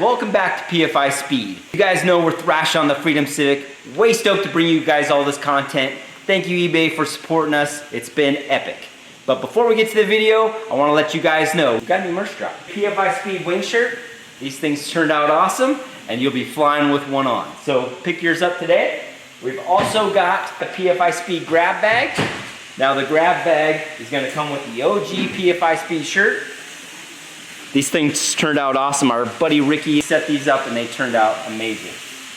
welcome back to Pfispeed. You guys know we're thrashing on the Freedom Civic. Way stoked to bring you guys all this content. Thank you eBay for supporting us. It's been epic. But before we get to the video, I want to let you guys know we've got a new merch drop. Pfispeed wing shirt. These things turned out awesome and you'll be flying with one on. So pick yours up today. We've also got the Pfispeed grab bag. Now the grab bag is going to come with the OG Pfispeed shirt. These things turned out awesome. Our buddy Ricky set these up and they turned out amazing.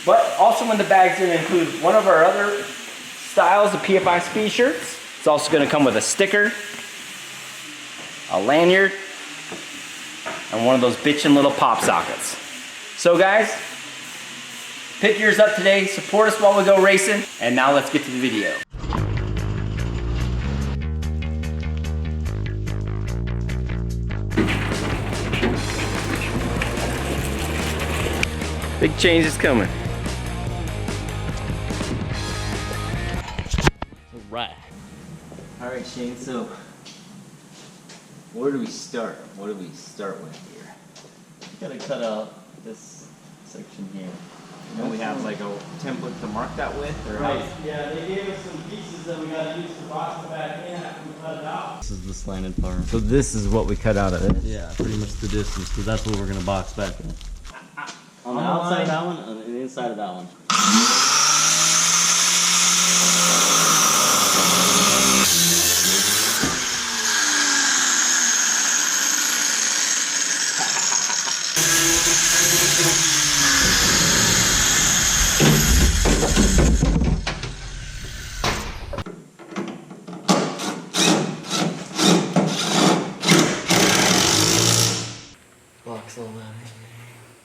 But also in the bag's going to include one of our other styles of Pfispeed shirts. It's also going to come with a sticker, a lanyard, and one of those bitchin' little pop sockets. So guys, pick yours up today, support us while we go racing, and now let's get to the video. Big change is coming. All right, Shane, so where do we start? What do we start with here? You gotta cut out this section here. And we have like a template to mark that with? Or right, yeah, they gave us some pieces that we gotta use to box it back in after we cut it out. This is the slanted part. So this is what we cut out of it? Yeah, pretty much the distance, because that's what we're gonna box back in. On the outside of that one, and the inside of that one. Box all that in.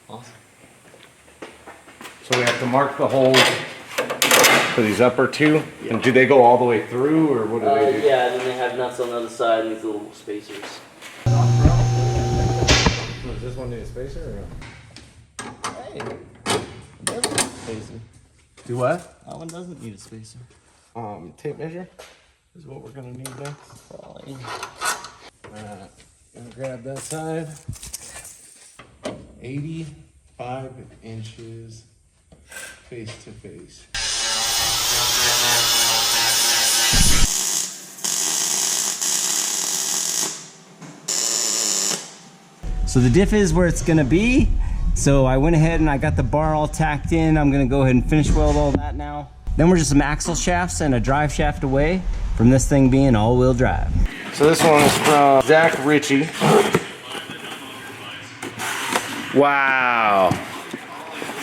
Awesome. So we have to mark the holes for these upper two? Yeah. And do they go all the way through, or what do they do? Yeah, and then they have nuts on the other side and these little spacers. Does this one need a spacer or no? Hey, it doesn't need a spacer. Do what? That one doesn't need a spacer. Tape measure is what we're gonna need then. Probably. Gonna grab that side. 85 inches face to face. So the diff is where it's gonna be. So I went ahead and I got the bar all tacked in. I'm gonna go ahead and finish weld all that now. Then we're just some axle shafts and a drive shaft away from this thing being all-wheel drive. So this one is from Zach Ritchie. Wow,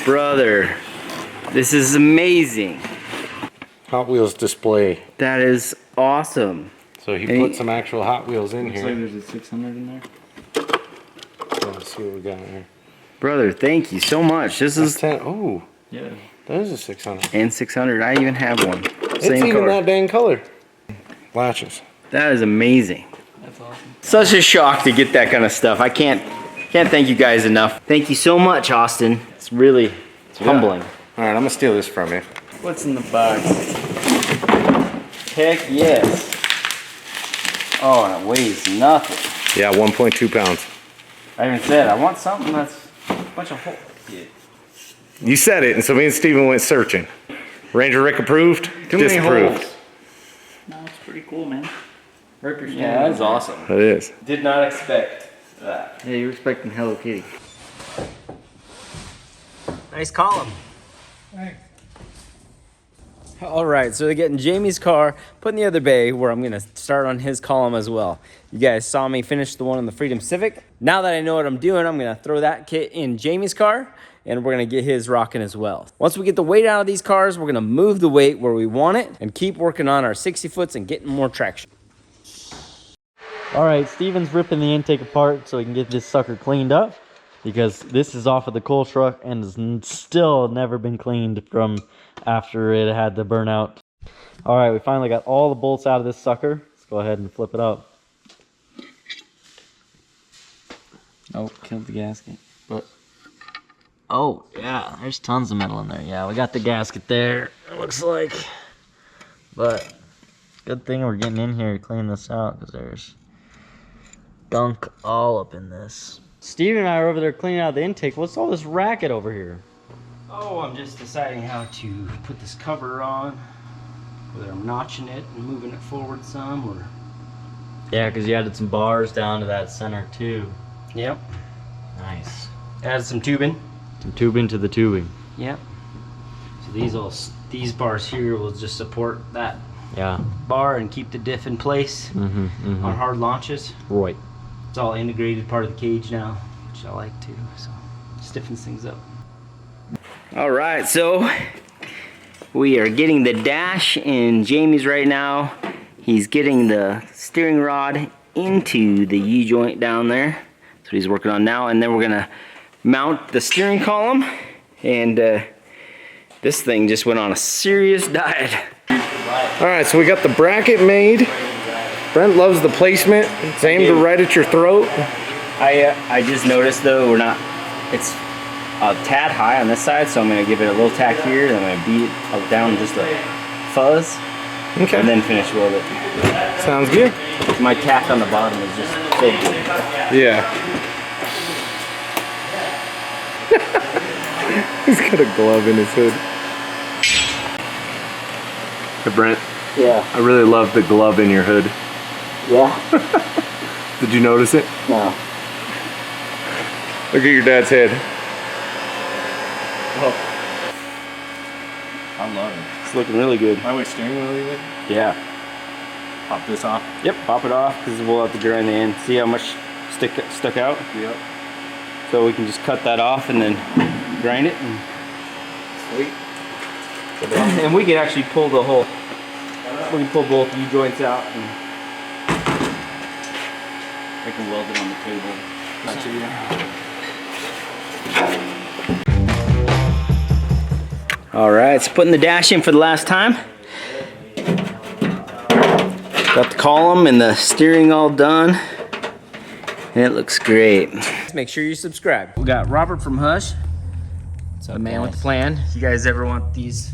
brother, this is amazing. Hot Wheels display. That is awesome. So he put some actual Hot Wheels in here. Looks like there's a 600 in there. Let's see what we got in here. Brother, thank you so much. This is 10. Oh, Yeah. that is a 600. and 600. I even have one. It's Same even color. that dang color. Latches. That is amazing. That's awesome. Such a shock to get that kind of stuff. I can't thank you guys enough. Thank you so much, Austin. It's humbling. All right, I'm gonna steal this from you. What's in the box? Heck yes. Oh, and it weighs nothing. Yeah, 1.2 pounds. I even said I want something that's a bunch of holes. Yeah. You said it, and so me and Steven went searching. Ranger Rick approved, Too many disapproved. holes. No, it's pretty cool, man. Yeah, that's awesome. It is. Did not expect that. Yeah, you were expecting Hello Kitty. Nice column. Thanks. All right, so they're getting Jamie's car put in the other bay where I'm gonna start on his column as well. You guys saw me finish the one on the Freedom Civic. Now that I know what I'm doing, I'm gonna throw that kit in Jamie's car and we're gonna get his rocking as well. Once we get the weight out of these cars, we're gonna move the weight where we want it and keep working on our 60 foots and getting more traction. All right, Steven's ripping the intake apart so he can get this sucker cleaned up because this is off of the coal truck and has still never been cleaned from after it had the burnout. All right, we finally got all the bolts out of this sucker. Let's go ahead and flip it up. Oh, killed the gasket. But oh yeah, there's tons of metal in there. Yeah, we got the gasket there, it looks like. But good thing we're getting in here to clean this out because there's gunk all up in this. Steven and I are over there cleaning out the intake. What's all this racket over here? Oh, I'm just deciding how to put this cover on. Whether I'm notching it and moving it forward some, or... Yeah, because you added some bars down to that center too. Yep. Nice. Added some tubing. Some tubing to the tubing. Yep. So these bars here will just support that Yeah. bar and keep the diff in place on hard launches. Right. It's all integrated part of the cage now, which I like too, so stiffens things up. All right, so we are getting the dash in Jamie's right now. He's getting the steering rod into the U-joint down there. That's what he's working on now, and then we're gonna mount the steering column, and this thing just went on a serious diet. All right, so we got the bracket made. Brent loves the placement. It's aimed right at your throat. I just noticed though it's a tad high on this side, so I'm gonna give it a little tack here, then I'm gonna beat it down just a fuzz, Okay. and then finish with it. Sounds good. My tack on the bottom is just so good. Yeah. He's got a glove in his hood. Hey Brent, Yeah. I really love the glove in your hood. Yeah. Did you notice it? No. Look at your dad's head. I love it. It's looking really good. My way steering wheel even? Yeah. Pop this off. Yep. Pop it off because we'll have to grind the end. See how much stuck out? Yep. So we can just cut that off and then grind it. And Sweet. and we can actually pull the whole. We can pull both U-joints out and we can weld it on the table. All right, so putting the dash in for the last time. Got the column and the steering all done. And it looks great. Make sure you subscribe. We got Robert from Hush. The man with the plan. If you guys ever want these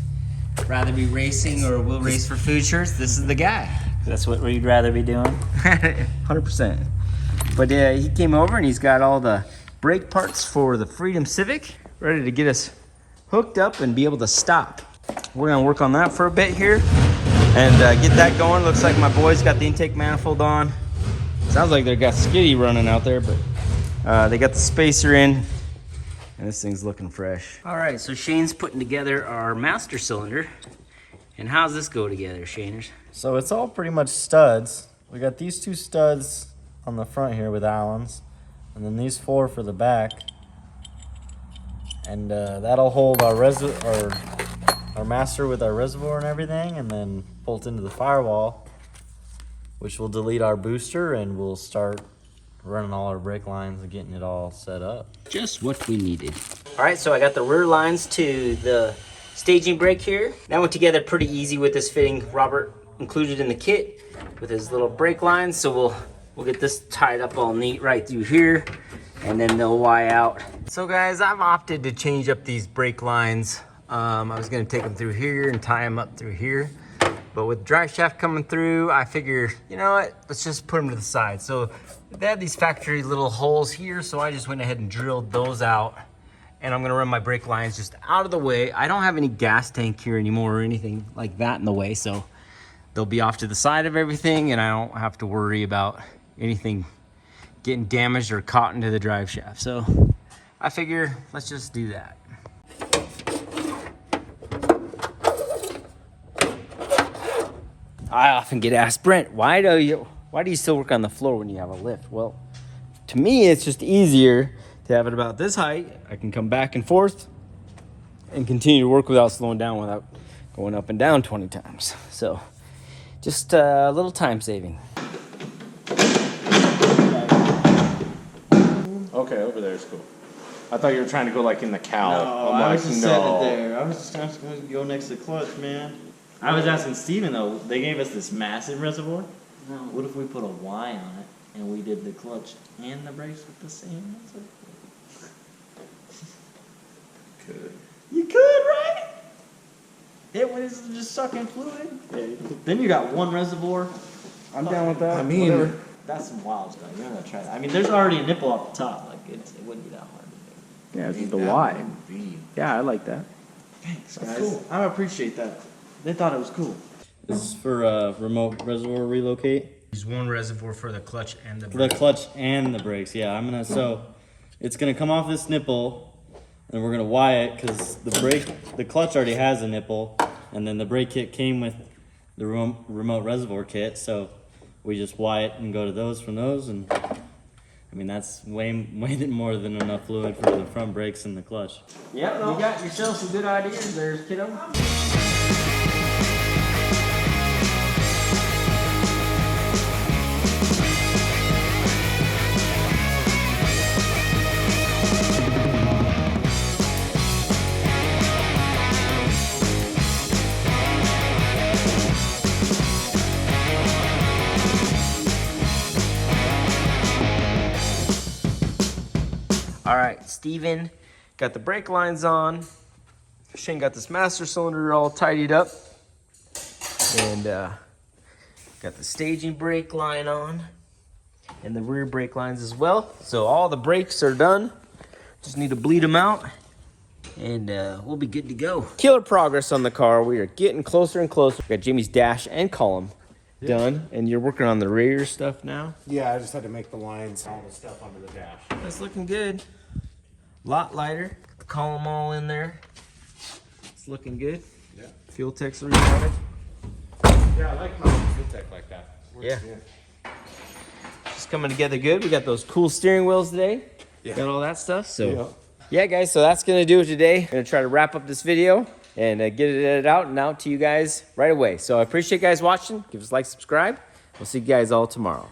rather be racing or will race for food shirts, this is the guy. That's what we'd rather be doing. 100%. But he came over and he's got all the brake parts for the Freedom Civic ready to get us hooked up and be able to stop. We're gonna work on that for a bit here and get that going. Looks like my boys got the intake manifold on. Sounds like they got skiddy running out there, but they got the spacer in and this thing's looking fresh. All right, so Shane's putting together our master cylinder. And how's this go together, Shaners? So it's all pretty much studs. We got these two studs on the front here with Allens, and then these four for the back. And that'll hold our master with our reservoir and everything, and then bolt into the firewall, which will delete our booster, and we'll start running all our brake lines and getting it all set up. Just what we needed. All right, so I got the rear lines to the staging brake here. That went together pretty easy with this fitting Robert included in the kit with his little brake lines. So we'll get this tied up all neat right through here, and then they'll Y out. So guys, I've opted to change up these brake lines. I was gonna take them through here and tie them up through here. But with drive shaft coming through, I figure, you know what, let's just put them to the side. So they had these factory little holes here, so I just went ahead and drilled those out. And I'm gonna run my brake lines just out of the way. I don't have any gas tank here anymore or anything like that in the way, so they'll be off to the side of everything and I don't have to worry about anything getting damaged or caught into the drive shaft. So I figure, let's just do that. I often get asked, Brent, why do you still work on the floor when you have a lift? Well, to me, it's just easier to have it about this height. I can come back and forth and continue to work without slowing down, without going up and down 20 times. So just a little time saving. Okay, over there is cool. I thought you were trying to go like in the cow. No, I'm I like, was just setting it there. I was just going to go next to the clutch, man. I was asking Steven though, they gave us this massive reservoir. No, what if we put a Y on it and we did the clutch and the brakes with the same reservoir? Could. You could, right? It was just sucking fluid. Then you got one reservoir. I'm down with that. I mean, That's some wild stuff. You're gonna try that. I mean, there's already a nipple off the top. Like, It wouldn't be that hard to do. Yeah, it's the Y. Yeah, I like that. Thanks, guys. Cool. I appreciate that. They thought it was cool. This is for remote reservoir relocate. Use one reservoir for the clutch and the For the clutch and the brakes, yeah. So it's gonna come off this nipple, and we're gonna Y it because the clutch already has a nipple, and then the brake kit came with the remote reservoir kit. So we just Y it and go to those from those, and I mean that's way more than enough fluid for the front brakes and the clutch. Yep, you got yourself some good ideas there, kiddo. All right, Steven got the brake lines on. Shane got this master cylinder all tidied up. And got the staging brake line on. And the rear brake lines as well. So all the brakes are done. Just need to bleed them out. And we'll be good to go. Killer progress on the car. We are getting closer and closer. We got Jimmy's dash and column done. And you're working on the rear stuff now. Yeah, I just had to make the lines, all the stuff under the dash. That's looking good. Lot lighter. The column all in there. It's looking good. Yeah. Fuel tech's rerouted. Yeah, I like my fuel tech like that. Works Yeah. good. It's coming together good. We got those cool steering wheels today. Yeah. Got all that stuff. So Yeah. yeah, guys, so that's gonna do it today. I'm gonna try to wrap up this video and get it edited out and out to you guys right away. So I appreciate you guys watching. Give us a like, subscribe. We'll see you guys all tomorrow.